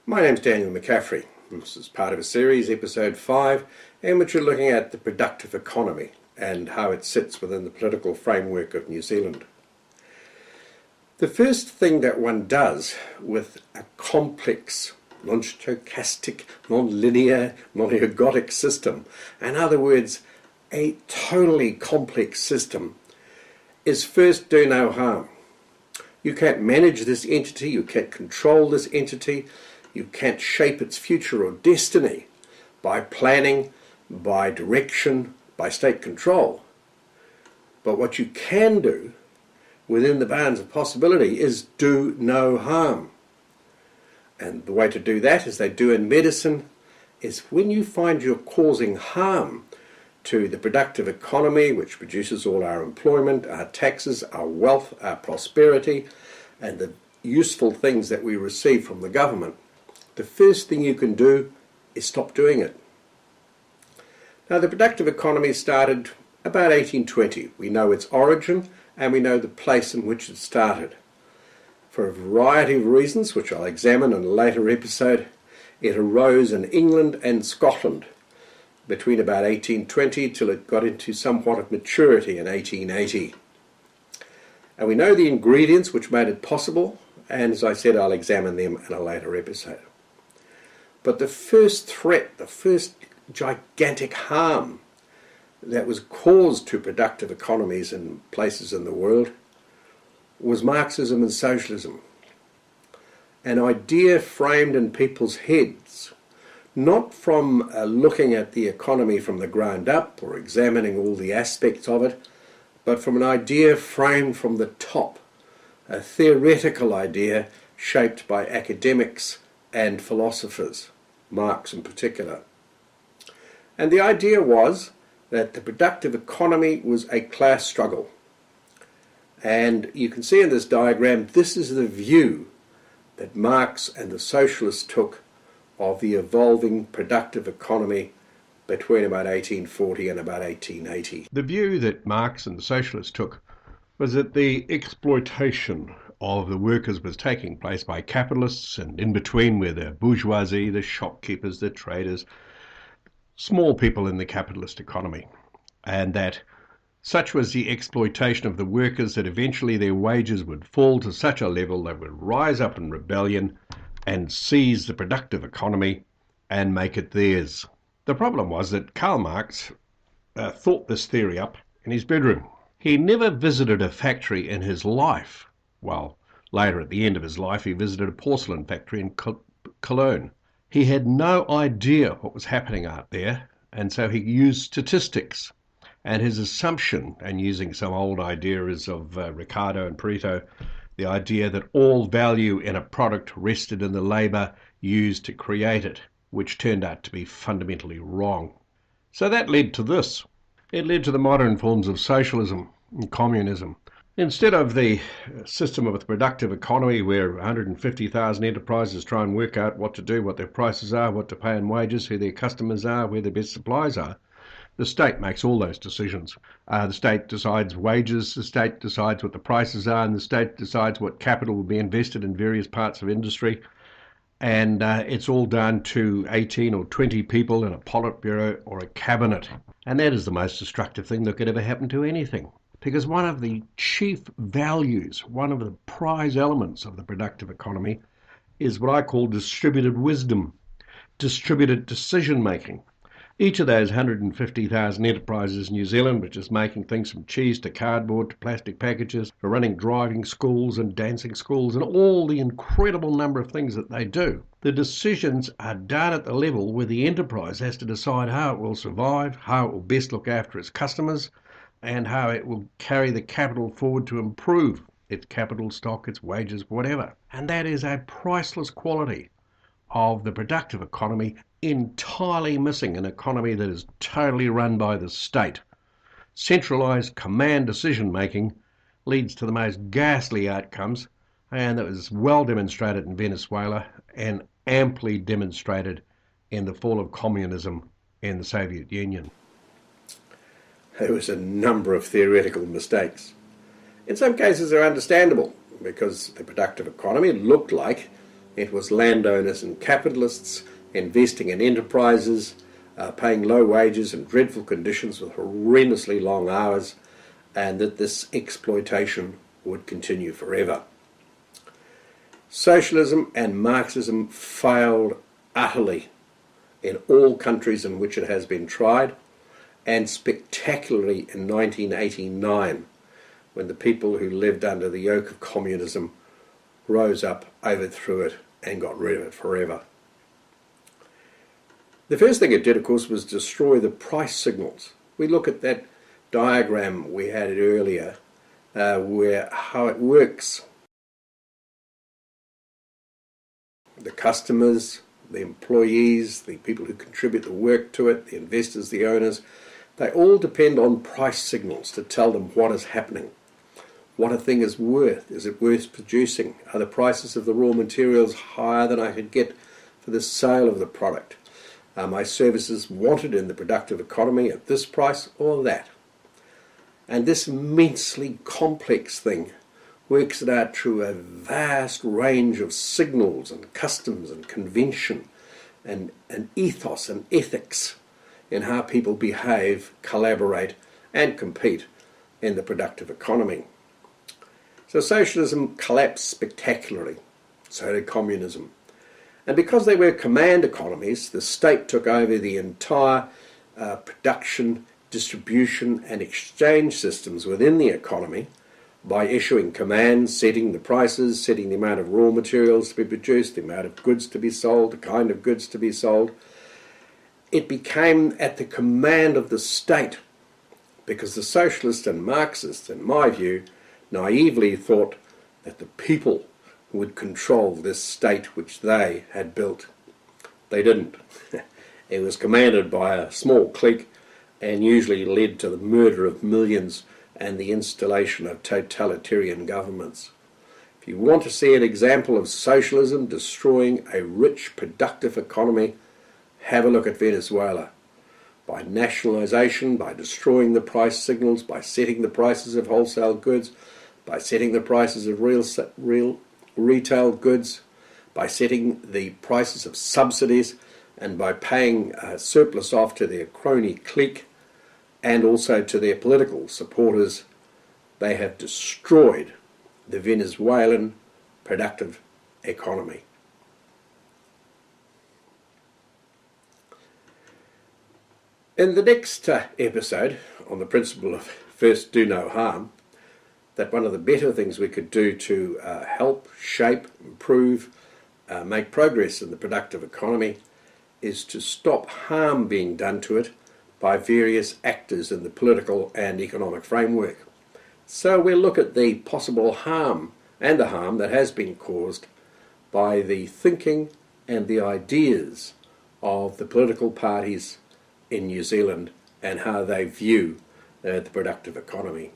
My name's Daniel McCaffrey. This is part of a series, episode 5, in which we're looking at the productive economy and how it sits within the political framework of New Zealand. The first thing that one does with a complex, non-stochastic, non-linear, non-ergodic system, in other words, a totally complex system, is first do no harm. You can't manage this entity, you can't control this entity, you can't shape its future or destiny by planning, by direction, by state control. But what you can do within the bounds of possibility is do no harm. And the way to do that, as they do in medicine, is when you find you're causing harm to the productive economy, which produces all our employment, our taxes, our wealth, our prosperity, and the useful things that we receive from the government, the first thing you can do is stop doing it. Now, the productive economy started about 1820. We know its origin and we know the place in which it started. For a variety of reasons, which I'll examine in a later episode, it arose in England and Scotland between about 1820 till it got into somewhat of maturity in 1880. And we know the ingredients which made it possible, and as I said, I'll examine them in a later episode. But the first threat, the first gigantic harm that was caused to productive economies in places in the world was Marxism and socialism. An idea framed in people's heads, not from looking at the economy from the ground up or examining all the aspects of it, but from an idea framed from the top, a theoretical idea shaped by academics and philosophers, Marx in particular. And the idea was that the productive economy was a class struggle. And you can see in this diagram, this is the view that Marx and the socialists took of the evolving productive economy between about 1840 and about 1880. The view that Marx and the socialists took was that the exploitation of the workers was taking place by capitalists, and in between were the bourgeoisie, the shopkeepers, the traders, small people in the capitalist economy, and that such was the exploitation of the workers that eventually their wages would fall to such a level they would rise up in rebellion and seize the productive economy and make it theirs. The problem was that Karl Marx thought this theory up in his bedroom. He never visited a factory in his life. Well, later at the end of his life, he visited a porcelain factory in Cologne. He had no idea what was happening out there, and so he used statistics. And his assumption, and using some old ideas of Ricardo and Pareto, the idea that all value in a product rested in the labour used to create it, which turned out to be fundamentally wrong. So that led to this. It led to the modern forms of socialism and communism. Instead of the system of the productive economy where 150,000 enterprises try and work out what to do, what their prices are, what to pay in wages, who their customers are, where their best supplies are, the state makes all those decisions. The state decides wages, the state decides what the prices are, and the state decides what capital will be invested in various parts of industry. And it's all down to 18 or 20 people in a Politburo or a cabinet. And that is the most destructive thing that could ever happen to anything. Because one of the chief values, one of the prize elements of the productive economy is what I call distributed wisdom, distributed decision-making. Each of those 150,000 enterprises in New Zealand, which is making things from cheese to cardboard to plastic packages, for running driving schools and dancing schools and all the incredible number of things that they do, the decisions are done at the level where the enterprise has to decide how it will survive, how it will best look after its customers, and how it will carry the capital forward to improve its capital stock, its wages, whatever. And that is a priceless quality of the productive economy, entirely missing an economy that is totally run by the state. Centralised command decision-making leads to the most ghastly outcomes, and that was well demonstrated in Venezuela and amply demonstrated in the fall of communism in the Soviet Union. There was a number of theoretical mistakes. In some cases they're understandable, because the productive economy looked like It was landowners and capitalists investing in enterprises, paying low wages and dreadful conditions with horrendously long hours, and that this exploitation would continue forever. Socialism and Marxism failed utterly in all countries in which it has been tried, and spectacularly in 1989, when the people who lived under the yoke of communism rose up, overthrew it, and got rid of it forever. The first thing it did, of course, was destroy the price signals. We look at that diagram we had earlier, where how it works. The customers, the employees, the people who contribute the work to it, the investors, the owners, they all depend on price signals to tell them what is happening, what a thing is worth. Is it worth producing? Are the prices of the raw materials higher than I could get for the sale of the product? Are my services wanted in the productive economy at this price or that? And this immensely complex thing works it out through a vast range of signals and customs and convention and ethos and ethics in how people behave, collaborate and compete in the productive economy. So socialism collapsed spectacularly, so did communism. And because they were command economies, the state took over the entire production, distribution and exchange systems within the economy by issuing commands, setting the prices, setting the amount of raw materials to be produced, the amount of goods to be sold, the kind of goods to be sold. It became at the command of the state, because the socialists and Marxists, in my view, naively thought that the people would control this state which they had built. They didn't. It was commanded by a small clique and usually led to the murder of millions and the installation of totalitarian governments. If you want to see an example of socialism destroying a rich, productive economy, have a look at Venezuela. By nationalisation, by destroying the price signals, by setting the prices of wholesale goods, by setting the prices of real retail goods, by setting the prices of subsidies, and by paying surplus off to their crony clique and also to their political supporters, they have destroyed the Venezuelan productive economy. In the next episode, on the principle of first do no harm, that one of the better things we could do to help, shape, improve, make progress in the productive economy is to stop harm being done to it by various actors in the political and economic framework. So we'll look at the possible harm and the harm that has been caused by the thinking and the ideas of the political parties in New Zealand and how they view the productive economy.